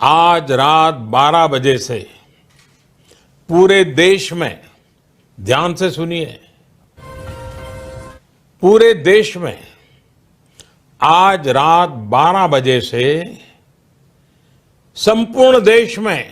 आज रात 12 बजे से पूरे देश में, ध्यान से सुनिए, पूरे देश में आज रात 12 बजे से संपूर्ण देश में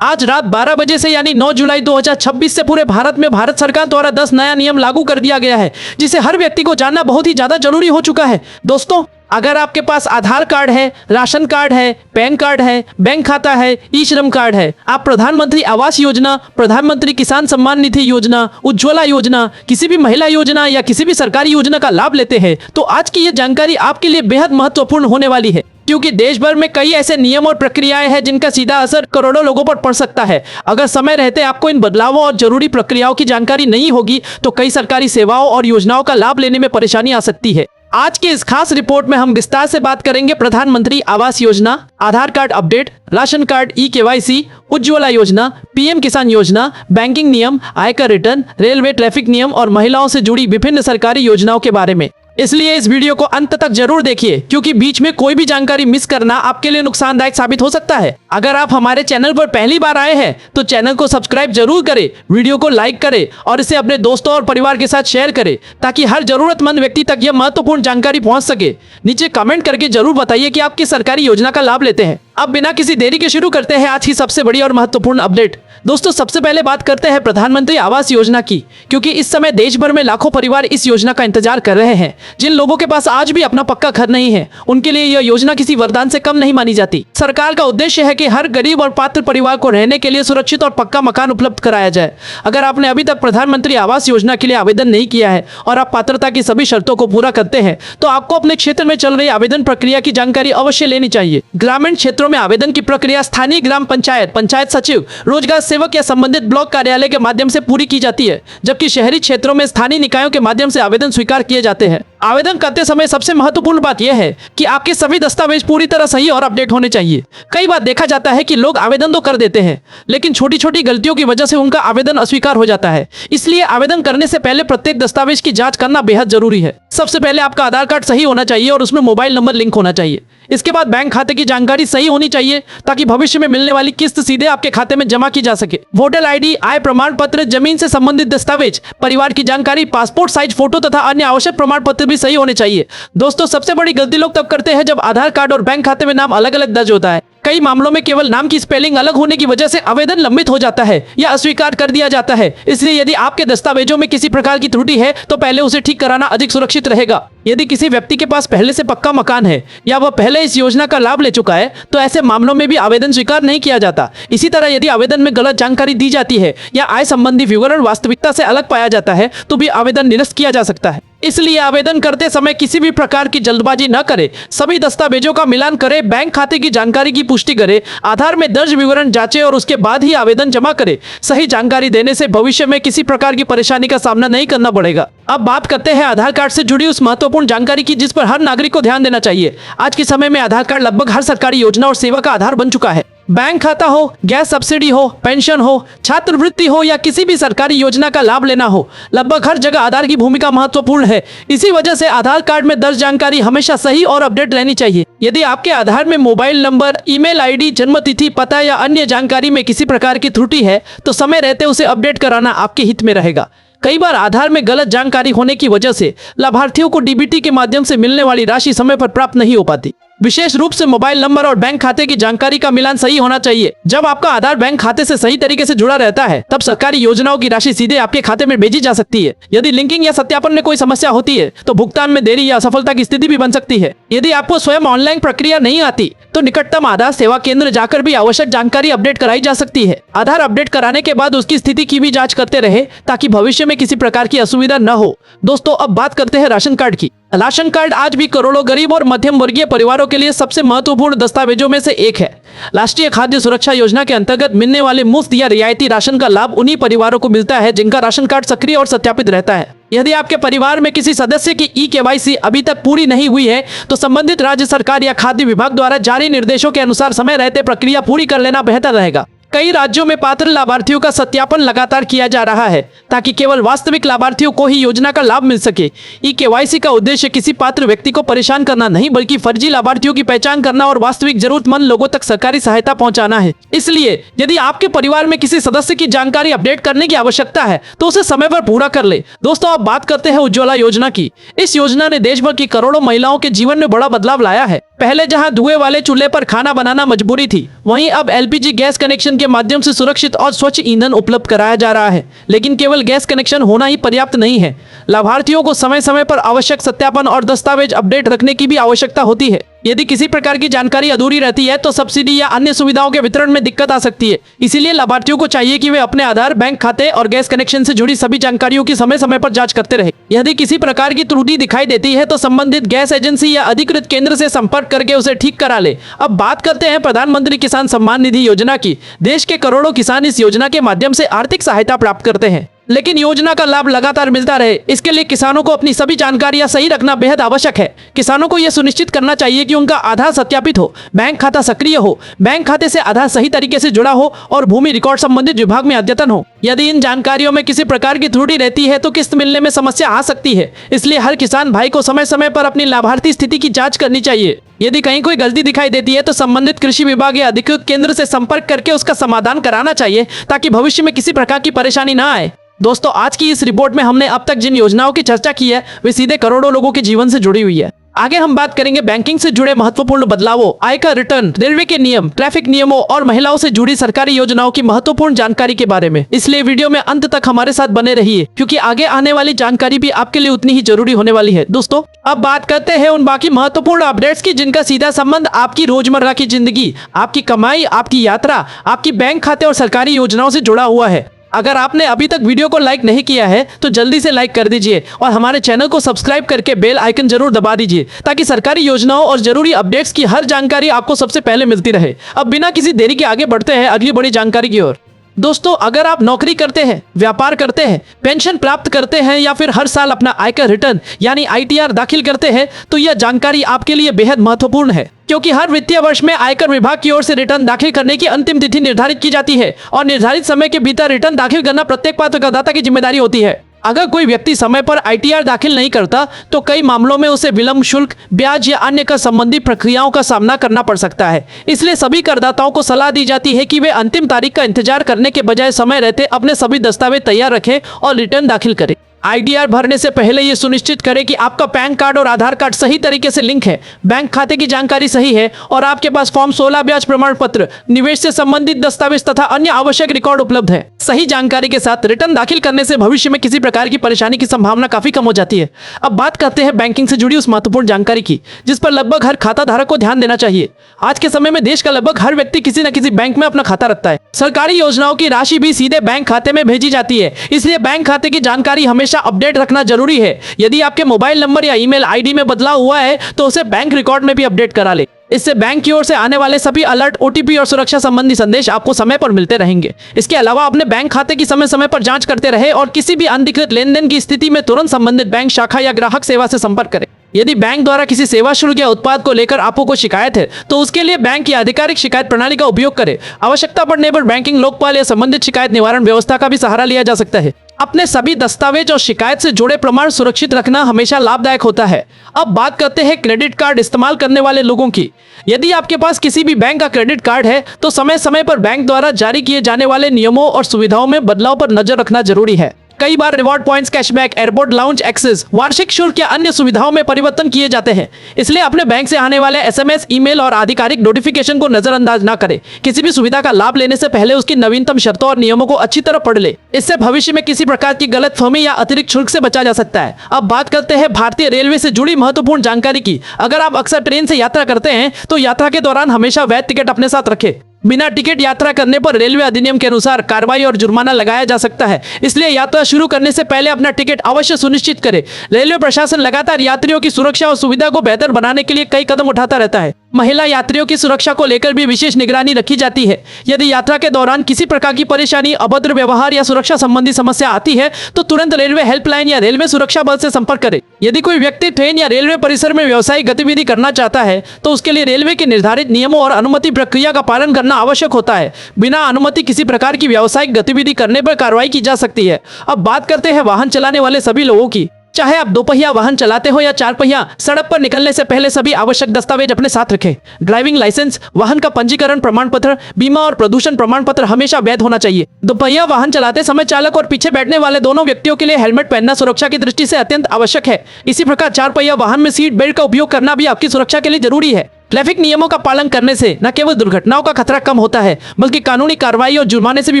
आज रात 12 बजे से यानी 9 जुलाई 2026 से पूरे भारत में भारत सरकार द्वारा 10 नया नियम लागू कर दिया गया है, जिसे हर व्यक्ति को जानना बहुत ही ज्यादा जरूरी हो चुका है। दोस्तों, अगर आपके पास आधार कार्ड है, राशन कार्ड है, पैन कार्ड है, बैंक खाता है, ई श्रम कार्ड है, आप प्रधानमंत्री आवास योजना, प्रधानमंत्री किसान सम्मान निधि योजना, उज्ज्वला योजना, किसी भी महिला योजना या किसी भी सरकारी योजना का लाभ लेते हैं, तो आज की ये जानकारी आपके लिए बेहद महत्वपूर्ण होने वाली है, क्योंकि देश भर में कई ऐसे नियम और प्रक्रियाएं हैं जिनका सीधा असर करोड़ों लोगों पर पड़ सकता है। अगर समय रहते आपको इन बदलावों और जरूरी प्रक्रियाओं की जानकारी नहीं होगी तो कई सरकारी सेवाओं और योजनाओं का लाभ लेने में परेशानी आ सकती है। आज के इस खास रिपोर्ट में हम विस्तार से बात करेंगे Pradhan Mantri Awas Yojana, Aadhaar card update, ration card e KYC, Ujjwala Yojana, PM किसान योजना, बैंकिंग नियम, आयकर रिटर्न, रेलवे ट्रैफिक नियम और महिलाओं से जुड़ी विभिन्न सरकारी योजनाओं के बारे में। इसलिए इस वीडियो को अंत तक जरूर देखिए, क्योंकि बीच में कोई भी जानकारी मिस करना आपके लिए नुकसानदायक साबित हो सकता है। अगर आप हमारे चैनल पर पहली बार आए हैं तो चैनल को सब्सक्राइब जरूर करें, वीडियो को लाइक करें और इसे अपने दोस्तों और परिवार के साथ शेयर करें, ताकि हर जरूरतमंद व्यक्ति तक यह महत्वपूर्ण जानकारी पहुंच सके। नीचे कमेंट करके जरूर बताइए कि आप किस सरकारी योजना का लाभ लेते हैं। अब बिना किसी देरी के शुरू करते हैं आज की सबसे बड़ी और महत्वपूर्ण अपडेट। दोस्तों, सबसे पहले बात करते हैं प्रधानमंत्री आवास योजना की, क्योंकि इस समय देश भर में लाखों परिवार इस योजना का इंतजार कर रहे हैं। जिन लोगों के पास आज भी अपना पक्का घर नहीं है, उनके लिए यह योजना किसी वरदान से कम नहीं मानी जाती। सरकार का उद्देश्य है कि हर गरीब और पात्र परिवार को रहने के लिए सुरक्षित और पक्का मकान उपलब्ध कराया जाए। अगर आपने अभी तक प्रधानमंत्री आवास योजना के लिए आवेदन नहीं किया है और आप पात्रता की सभी शर्तों को पूरा करते हैं, तो आपको अपने क्षेत्र में चल रही आवेदन प्रक्रिया की जानकारी अवश्य लेनी चाहिए। ग्रामीण क्षेत्रों में आवेदन की प्रक्रिया स्थानीय ग्राम पंचायत, पंचायत सचिव, रोजगार सेवक या संबंधित ब्लॉक कार्यालय के माध्यम से पूरी की जाती है, जबकि शहरी क्षेत्रों में स्थानीय निकायों के माध्यम से आवेदन स्वीकार किए जाते हैं। आवेदन करते समय सबसे महत्वपूर्ण बात यह है कि आपके सभी दस्तावेज पूरी तरह सही और अपडेट होने चाहिए। कई बार देखा जाता है कि लोग आवेदन तो कर देते हैं, लेकिन छोटी छोटी गलतियों की वजह से उनका आवेदन अस्वीकार हो जाता है। इसलिए आवेदन करने से पहले प्रत्येक दस्तावेज की जांच करना बेहद जरूरी है। सबसे पहले आपका आधार कार्ड सही होना चाहिए और उसमें मोबाइल नंबर लिंक होना चाहिए। इसके बाद बैंक खाते की जानकारी सही होनी चाहिए, ताकि भविष्य में मिलने वाली किस्त सीधे आपके खाते में जमा की जा सके। वोटर आईडी, आय प्रमाण पत्र, जमीन से संबंधित दस्तावेज, परिवार की जानकारी, पासपोर्ट साइज फोटो तथा अन्य आवश्यक प्रमाण पत्र भी सही होने चाहिए। दोस्तों, सबसे बड़ी गलती लोग तब करते हैं जब आधार कार्ड और बैंक खाते में नाम अलग अलग दर्ज होता है। कई मामलों में केवल नाम की स्पेलिंग अलग होने की वजह से आवेदन लंबित हो जाता है या अस्वीकार कर दिया जाता है। इसलिए यदि आपके दस्तावेजों में किसी प्रकार की त्रुटि है तो पहले उसे ठीक कराना अधिक सुरक्षित रहेगा। यदि किसी व्यक्ति के पास पहले से पक्का मकान है या वह पहले इस योजना का लाभ ले चुका है, तो ऐसे मामलों में भी आवेदन स्वीकार नहीं किया जाता। इसी तरह यदि आवेदन में गलत जानकारी दी जाती है या आय संबंधी विवरण वास्तविकता से अलग पाया जाता है, तो भी आवेदन निरस्त किया जा सकता है। इसलिए आवेदन करते समय किसी भी प्रकार की जल्दबाजी न करें। सभी दस्तावेजों का मिलान करें, बैंक खाते की जानकारी की पुष्टि करें, आधार में दर्ज विवरण जांचें और उसके बाद ही आवेदन जमा करें। सही जानकारी देने से भविष्य में किसी प्रकार की परेशानी का सामना नहीं करना पड़ेगा। अब बात करते हैं आधार कार्ड से जुड़ी उस महत्वपूर्ण जानकारी की जिस पर हर नागरिक को ध्यान देना चाहिए। आज के समय में आधार कार्ड लगभग हर सरकारी योजना और सेवा का आधार बन चुका है। बैंक खाता हो, गैस सब्सिडी हो, पेंशन हो, छात्रवृत्ति हो या किसी भी सरकारी योजना का लाभ लेना हो, लगभग हर जगह आधार की भूमिका महत्वपूर्ण है। इसी वजह से आधार कार्ड में दर्ज जानकारी हमेशा सही और अपडेट रहनी चाहिए। यदि आपके आधार में मोबाइल नंबर, ईमेल आईडी, जन्म तिथि, पता या अन्य जानकारी में किसी प्रकार की त्रुटि है, तो समय रहते उसे अपडेट कराना आपके हित में रहेगा। कई बार आधार में गलत जानकारी होने की वजह से लाभार्थियों को डीबीटी के माध्यम से मिलने वाली राशि समय पर प्राप्त नहीं हो पाती। विशेष रूप से मोबाइल नंबर और बैंक खाते की जानकारी का मिलान सही होना चाहिए। जब आपका आधार बैंक खाते से सही तरीके से जुड़ा रहता है, तब सरकारी योजनाओं की राशि सीधे आपके खाते में भेजी जा सकती है। यदि लिंकिंग या सत्यापन में कोई समस्या होती है, तो भुगतान में देरी या असफलता की स्थिति भी बन सकती है। यदि आपको स्वयं ऑनलाइन प्रक्रिया नहीं आती, तो निकटतम आधार सेवा केंद्र जाकर भी आवश्यक जानकारी अपडेट कराई जा सकती है। आधार अपडेट कराने के बाद उसकी स्थिति की भी जांच करते रहे, ताकि भविष्य में किसी प्रकार की असुविधा न हो। दोस्तों, अब बात करते हैं राशन कार्ड की। राशन कार्ड आज भी करोड़ों गरीब और मध्यम वर्गीय परिवारों के लिए सबसे महत्वपूर्ण दस्तावेजों में से एक है। राष्ट्रीय खाद्य सुरक्षा योजना के अंतर्गत मिलने वाले मुफ्त या रियायती राशन का लाभ उन्हीं परिवारों को मिलता है जिनका राशन कार्ड सक्रिय और सत्यापित रहता है। यदि आपके परिवार में किसी सदस्य की ई-केवाईसी अभी तक पूरी नहीं हुई है, तो संबंधित राज्य सरकार या खाद्य विभाग द्वारा जारी निर्देशों के अनुसार समय रहते प्रक्रिया पूरी कर लेना बेहतर रहेगा। कई राज्यों में पात्र लाभार्थियों का सत्यापन लगातार किया जा रहा है ताकि केवल वास्तविक लाभार्थियों को ही योजना का लाभ मिल सके। ई-केवाईसी का उद्देश्य किसी पात्र व्यक्ति को परेशान करना नहीं बल्कि फर्जी लाभार्थियों की पहचान करना और वास्तविक जरूरतमंद लोगों तक सरकारी सहायता पहुंचाना है। इसलिए यदि आपके परिवार में किसी सदस्य की जानकारी अपडेट करने की आवश्यकता है तो उसे समय पर पूरा कर ले। दोस्तों, अब बात करते हैं उज्ज्वला योजना की। इस योजना ने देश भर की करोड़ों महिलाओं के जीवन में बड़ा बदलाव लाया है। पहले जहां धुएं वाले चूल्हे पर खाना बनाना मजबूरी थी, वहीं अब एलपीजी गैस कनेक्शन के माध्यम से सुरक्षित और स्वच्छ ईंधन उपलब्ध कराया जा रहा है। लेकिन केवल गैस कनेक्शन होना ही पर्याप्त नहीं है। लाभार्थियों को समय समय पर आवश्यक सत्यापन और दस्तावेज अपडेट रखने की भी आवश्यकता होती है। यदि किसी प्रकार की जानकारी अधूरी रहती है तो सब्सिडी या अन्य सुविधाओं के वितरण में दिक्कत आ सकती है। इसीलिए लाभार्थियों को चाहिए कि वे अपने आधार, बैंक खाते और गैस कनेक्शन से जुड़ी सभी जानकारियों की समय समय पर जांच करते रहे। यदि किसी प्रकार की त्रुटि दिखाई देती है तो संबंधित गैस एजेंसी या अधिकृत केंद्र से संपर्क करके उसे ठीक करा ले। अब बात करते हैं प्रधानमंत्री किसान सम्मान निधि योजना की। देश के करोड़ों किसान इस योजना के माध्यम से आर्थिक सहायता प्राप्त करते हैं, लेकिन योजना का लाभ लगातार मिलता रहे इसके लिए किसानों को अपनी सभी जानकारियां सही रखना बेहद आवश्यक है। किसानों को यह सुनिश्चित करना चाहिए कि उनका आधार सत्यापित हो, बैंक खाता सक्रिय हो, बैंक खाते से आधार सही तरीके से जुड़ा हो और भूमि रिकॉर्ड संबंधित विभाग में अद्यतन हो। यदि इन जानकारियों में किसी प्रकार की त्रुटि रहती है तो किस्त मिलने में समस्या आ सकती है। इसलिए हर किसान भाई को समय समय पर अपनी लाभार्थी स्थिति की जाँच करनी चाहिए। यदि कहीं कोई गलती दिखाई देती है तो संबंधित कृषि विभाग या अधिकृत केंद्र से संपर्क करके उसका समाधान कराना चाहिए ताकि भविष्य में किसी प्रकार की परेशानी न आए। दोस्तों, आज की इस रिपोर्ट में हमने अब तक जिन योजनाओं की चर्चा की है वे सीधे करोड़ों लोगों के जीवन से जुड़ी हुई है। आगे हम बात करेंगे बैंकिंग से जुड़े महत्वपूर्ण बदलावों, आयकर रिटर्न, रेलवे के नियम, ट्रैफिक नियमों और महिलाओं से जुड़ी सरकारी योजनाओं की महत्वपूर्ण जानकारी के बारे में। इसलिए वीडियो में अंत तक हमारे साथ बने रहिए क्योंकि आगे आने वाली जानकारी भी आपके लिए उतनी ही जरूरी होने वाली है। दोस्तों, अब बात करते हैं उन बाकी महत्वपूर्ण अपडेट्स की जिनका सीधा संबंध आपकी रोजमर्रा की जिंदगी, आपकी कमाई, आपकी यात्रा, आपकी बैंक खाते और सरकारी योजनाओं से जुड़ा हुआ है। अगर आपने अभी तक वीडियो को लाइक नहीं किया है तो जल्दी से लाइक कर दीजिए और हमारे चैनल को सब्सक्राइब करके बेल आइकन जरूर दबा दीजिए ताकि सरकारी योजनाओं और जरूरी अपडेट्स की हर जानकारी आपको सबसे पहले मिलती रहे। अब बिना किसी देरी के आगे बढ़ते हैं अगली बड़ी जानकारी की ओर। दोस्तों, अगर आप नौकरी करते हैं, व्यापार करते हैं, पेंशन प्राप्त करते हैं या फिर हर साल अपना आयकर रिटर्न यानी आईटीआर दाखिल करते हैं तो यह जानकारी आपके लिए बेहद महत्वपूर्ण है क्योंकि हर वित्तीय वर्ष में आयकर विभाग की ओर से रिटर्न दाखिल करने की अंतिम तिथि निर्धारित की जाती है और निर्धारित समय के भीतर रिटर्न दाखिल करना प्रत्येक पात्र करदाता की जिम्मेदारी होती है। अगर कोई व्यक्ति समय पर आईटीआर दाखिल नहीं करता तो कई मामलों में उसे विलंब शुल्क, ब्याज या अन्य कर संबंधी प्रक्रियाओं का सामना करना पड़ सकता है। इसलिए सभी करदाताओं को सलाह दी जाती है कि वे अंतिम तारीख का इंतजार करने के बजाय समय रहते अपने सभी दस्तावेज तैयार रखें और रिटर्न दाखिल करें। आईटीआर भरने से पहले ये सुनिश्चित करें कि आपका पैन कार्ड और आधार कार्ड सही तरीके से लिंक है, बैंक खाते की जानकारी सही है और आपके पास फॉर्म 16 ब्याज प्रमाण पत्र, निवेश से संबंधित दस्तावेज तथा अन्य आवश्यक रिकॉर्ड उपलब्ध है। सही जानकारी के साथ रिटर्न दाखिल करने से भविष्य में किसी प्रकार की परेशानी की संभावना काफी कम हो जाती है। अब बात करते हैं बैंकिंग से जुड़ी उस महत्वपूर्ण जानकारी की जिस पर लगभग हर खाता धारक को ध्यान देना चाहिए। आज के समय में देश का लगभग हर व्यक्ति किसी न किसी बैंक में अपना खाता रखता है। सरकारी योजनाओं की राशि भी सीधे बैंक खाते में भेजी जाती है, इसलिए बैंक खाते की जानकारी हमेशा अपडेट रखना जरूरी है। यदि आपके मोबाइल नंबर या ईमेल आईडी में बदलाव हुआ है तो उसे बैंक रिकॉर्ड में भी अपडेट करा ले। इससे बैंक की ओर से आने वाले सभी अलर्ट, ओटीपी और सुरक्षा संबंधी संदेश आपको समय पर मिलते रहेंगे। इसके अलावा अपने बैंक खाते की समय समय पर जांच करते रहे और किसी भी अनधिकृत लेनदेन की स्थिति में तुरंत संबंधित बैंक शाखा या ग्राहक सेवा से संपर्क करें। यदि बैंक द्वारा किसी सेवा शुल्क या उत्पाद को लेकर आपको कोई शिकायत है तो उसके लिए बैंक की आधिकारिक शिकायत प्रणाली का उपयोग करें। आवश्यकता पड़ने पर बैंकिंग लोकपाल या संबंधित शिकायत निवारण व्यवस्था का भी सहारा लिया जा सकता है। अपने सभी दस्तावेज और शिकायत से जुड़े प्रमाण सुरक्षित रखना हमेशा लाभदायक होता है। अब बात करते हैं क्रेडिट कार्ड इस्तेमाल करने वाले लोगों की। यदि आपके पास किसी भी बैंक का क्रेडिट कार्ड है तो समय समय पर बैंक द्वारा जारी किए जाने वाले नियमों और सुविधाओं में बदलाव पर नजर रखना जरूरी है। कई बार reward points, cashback, airport lounge access, वार्षिक शुल्क या अन्य सुविधाओं में परिवर्तन किए जाते हैं। इसलिए अपने बैंक से आने वाले एसएमएस, ईमेल और आधिकारिक नोटिफिकेशन को नजरअंदाज न करें। किसी भी सुविधा का लाभ लेने से पहले उसकी नवीनतम शर्तों और नियमों को अच्छी तरह पढ़ ले। इससे भविष्य में किसी प्रकार की गलतफहमी या अतिरिक्त शुल्क से बचा जा सकता है। अब बात करते हैं भारतीय रेलवे से जुड़ी महत्वपूर्ण जानकारी की। अगर आप अक्सर ट्रेन से यात्रा करते हैं तो यात्रा के दौरान हमेशा वैध टिकट अपने साथ रखें। बिना टिकट यात्रा करने पर रेलवे अधिनियम के अनुसार कार्रवाई और जुर्माना लगाया जा सकता है। इसलिए यात्रा शुरू करने से पहले अपना टिकट अवश्य सुनिश्चित करें। रेलवे प्रशासन लगातार यात्रियों की सुरक्षा और सुविधा को बेहतर बनाने के लिए कई कदम उठाता रहता है। महिला यात्रियों की सुरक्षा को लेकर भी विशेष निगरानी रखी जाती है। यदि यात्रा के दौरान किसी प्रकार की परेशानी, अभद्र व्यवहार या सुरक्षा संबंधी समस्या आती है तो तुरंत रेलवे हेल्पलाइन या रेलवे सुरक्षा बल से संपर्क करें। यदि कोई व्यक्ति ट्रेन या रेलवे परिसर में व्यावसायिक गतिविधि करना चाहता है तो उसके लिए रेलवे के निर्धारित नियमों और अनुमति प्रक्रिया का पालन करना आवश्यक होता है। बिना अनुमति किसी प्रकार की व्यावसायिक गतिविधि करने पर कार्रवाई की जा सकती है। अब बात करते हैं वाहन चलाने वाले सभी लोगों की। चाहे आप दोपहिया वाहन चलाते हो या चार पहिया, सड़क पर निकलने से पहले सभी आवश्यक दस्तावेज अपने साथ रखें। ड्राइविंग लाइसेंस, वाहन का पंजीकरण प्रमाण पत्र, बीमा और प्रदूषण प्रमाण पत्र हमेशा वैध होना चाहिए। दोपहिया वाहन चलाते समय चालक और पीछे बैठने वाले दोनों व्यक्तियों के लिए हेलमेट पहनना सुरक्षा की दृष्टि से अत्यंत आवश्यक है। इसी प्रकार चार पहिया वाहन में सीट बेल्ट का उपयोग करना भी आपकी सुरक्षा के लिए जरूरी है। ट्रैफिक नियमों का पालन करने से न केवल दुर्घटनाओं का खतरा कम होता है बल्कि कानूनी कार्रवाई और जुर्माने से भी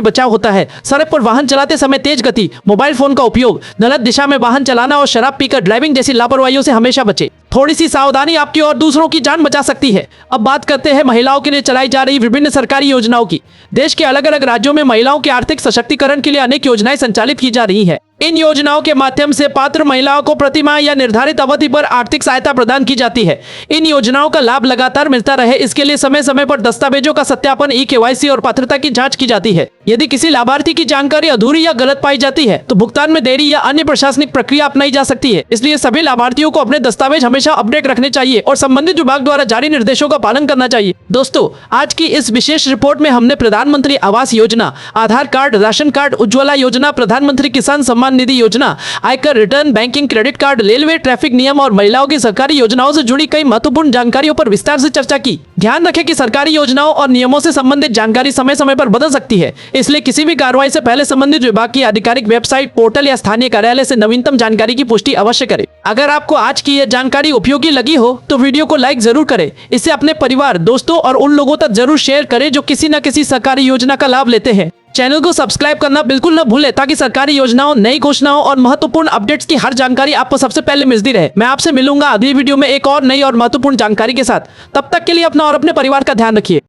बचाव होता है। सड़क पर वाहन चलाते समय तेज गति, मोबाइल फोन का उपयोग, गलत दिशा में वाहन चलाना और शराब पीकर ड्राइविंग जैसी लापरवाहियों से हमेशा बचे। थोड़ी सी सावधानी आपकी और दूसरों की जान बचा सकती है। अब बात करते हैं महिलाओं के लिए चलाई जा रही विभिन्न सरकारी योजनाओं की। देश के अलग अलग राज्यों में महिलाओं के आर्थिक सशक्तिकरण के लिए अनेक योजनाएं संचालित की जा रही है। इन योजनाओं के माध्यम से पात्र महिलाओं को प्रति माह या निर्धारित अवधि पर आर्थिक सहायता प्रदान की जाती है। इन योजनाओं का लाभ लगातार मिलता रहे, इसके लिए समय समय पर दस्तावेजों का सत्यापन, ई-केवाईसी और पात्रता की जांच की जाती है। यदि किसी लाभार्थी की जानकारी अधूरी या गलत पाई जाती है तो भुगतान में देरी या अन्य प्रशासनिक प्रक्रिया अपनाई जा सकती है। इसलिए सभी लाभार्थियों को अपने दस्तावेज हमेशा अपडेट रखने चाहिए और संबंधित विभाग द्वारा जारी निर्देशों का पालन करना चाहिए। दोस्तों, आज की इस विशेष रिपोर्ट में हमने प्रधानमंत्री Awas Yojana, Aadhaar card, ration card, Ujjwala योजना, प्रधानमंत्री किसान सम्मान निधि योजना, आयकर return, banking, credit card, railway, traffic नियम और महिलाओं की सरकारी योजनाओं से जुड़ी कई महत्वपूर्ण जानकारियों पर विस्तार से चर्चा की। ध्यान रखें कि सरकारी योजनाओं और नियमों से संबंधित जानकारी समय समय पर बदल सकती है, इसलिए किसी भी कार्रवाई से पहले संबंधित विभाग की आधिकारिक वेबसाइट, पोर्टल या स्थानीय कार्यालय से नवीनतम जानकारी की पुष्टि अवश्य करें। अगर आपको आज की यह जानकारी उपयोगी लगी हो तो वीडियो को लाइक जरूर करें। इसे अपने परिवार, दोस्तों और उन लोगों तक जरूर शेयर करें जो किसी न किसी सरकारी योजना का लाभ लेते हैं। चैनल को सब्सक्राइब करना बिल्कुल न भूलें ताकि सरकारी योजनाओं, नई घोषणाओं और महत्वपूर्ण अपडेट्स की हर जानकारी आपको सबसे पहले मिलती रहे। मैं आपसे मिलूंगा अगली वीडियो में एक और नई और महत्वपूर्ण जानकारी के साथ। तब तक के लिए अपना और अपने परिवार का ध्यान रखिए।